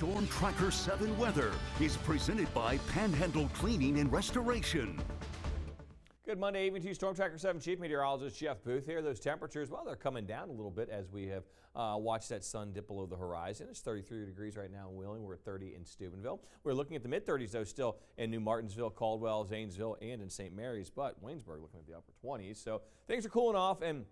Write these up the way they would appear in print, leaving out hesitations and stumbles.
Storm Tracker 7 weather is presented by Panhandle Cleaning and Restoration. Good Monday evening to you, Storm Tracker 7 Chief Meteorologist Jeff Booth here. Those temperatures, well, they're coming down a little bit as we have watched that sun dip below the horizon. It's 33 degrees right now in Wheeling. We're at 30 in Steubenville. We're looking at the mid-30s, though, still in New Martinsville, Caldwell, Zanesville, and in St. Mary's. But Waynesburg looking at the upper 20s. So things are cooling off, and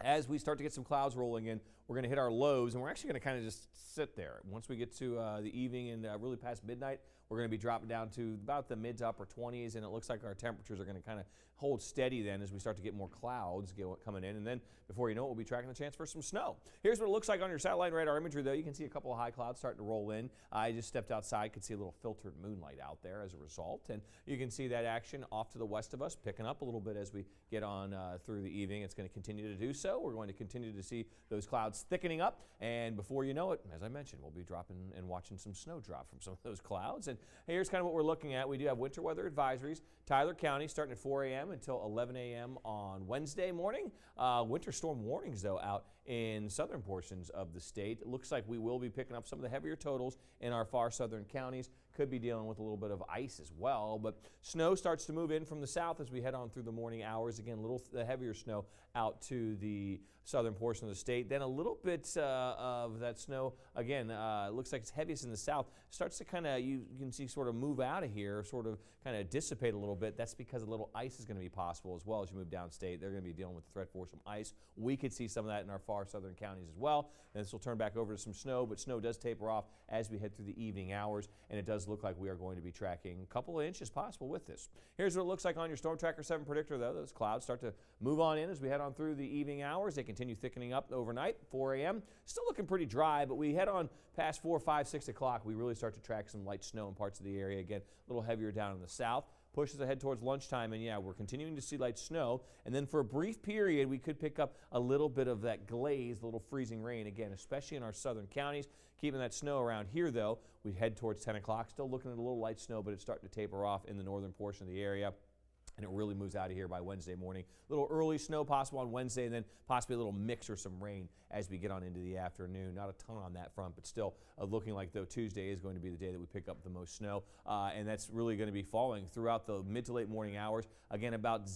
as we start to get some clouds rolling in, we're going to hit our lows, and we're actually going to kind of just sit there. Once we get to the evening and really past midnight, we're going to be dropping down to about the mid to upper 20s, and it looks like our temperatures are going to kind of hold steady then as we start to get more clouds coming in. And then before you know it, we'll be tracking the chance for some snow. Here's what it looks like on your satellite radar imagery, though. You can see a couple of high clouds starting to roll in. I just stepped outside, could see a little filtered moonlight out there as a result. And you can see that action off to the west of us, picking up a little bit as we get on through the evening. It's going to continue to do so. We're going to continue to see those clouds thickening up. And before you know it, as I mentioned, we'll be dropping and watching some snow drop from some of those clouds. And here's kind of what we're looking at. We do have winter weather advisories. Tyler County starting at 4 a.m. until 11 a.m. on Wednesday morning. Winter storm warnings, though, out in southern portions of the state. It looks like we will be picking up some of the heavier totals in our far southern counties. Could be dealing with a little bit of ice as well, but snow starts to move in from the south as we head on through the morning hours. Again, a little heavier snow out to the southern portion of the state. Then a little bit of that snow, again, looks like it's heaviest in the south, starts to kind of, you can see, sort of move out of here, sort of kind of dissipate a little bit. That's because a little ice is going to be possible as well as you move downstate. They're going to be dealing with the threat for some ice. We could see some of that in our far southern counties as well. And this will turn back over to some snow, but snow does taper off as we head through the evening hours, and it does look like we are going to be tracking a couple of inches possible with this. Here's what it looks like on your Storm Tracker 7 predictor, though. Those clouds start to move on in as we head on through the evening hours. They continue thickening up overnight, 4 a.m. Still looking pretty dry, but we head on past 4, 5, 6 o'clock. We really start to track some light snow in parts of the area. Again, a little heavier down in the south. Pushes ahead towards lunchtime, and yeah, we're continuing to see light snow. And then for a brief period, we could pick up a little bit of that glaze, a little freezing rain, again, especially in our southern counties. Keeping that snow around here, though, we head towards 10 o'clock. Still looking at a little light snow, but it's starting to taper off in the northern portion of the area. And it really moves out of here by Wednesday morning. A little early snow possible on Wednesday, and then possibly a little mix or some rain as we get on into the afternoon. Not a ton on that front, but still looking like, though, Tuesday is going to be the day that we pick up the most snow. And that's really going to be falling throughout the mid to late morning hours. Again, about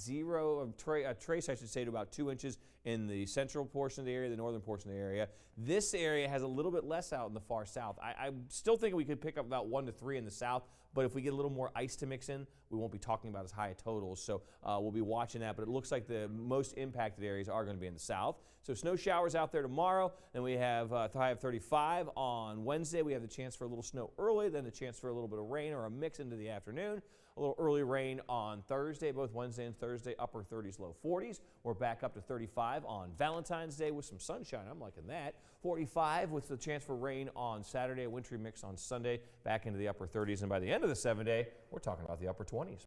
trace, I should say, to about 2 inches in the central portion of the area, the northern portion of the area. This area has a little bit less out in the far south. I'm still thinking we could pick up about 1 to 3 in the south, but if we get a little more ice to mix in, we won't be talking about as high a totals. So we'll be watching that, but it looks like the most impacted areas are going to be in the south. So snow showers out there tomorrow. Then we have a high of 35 on Wednesday. We have the chance for a little snow early, then the chance for a little bit of rain or a mix into the afternoon. A little early rain on Thursday, both Wednesday and Thursday, upper 30s, low 40s. We're back up to 35 on Valentine's Day with some sunshine. I'm liking that. 45 with the chance for rain on Saturday, a wintry mix on Sunday, back into the upper 30s. And by the end of the 7-day, we're talking about the upper 20s.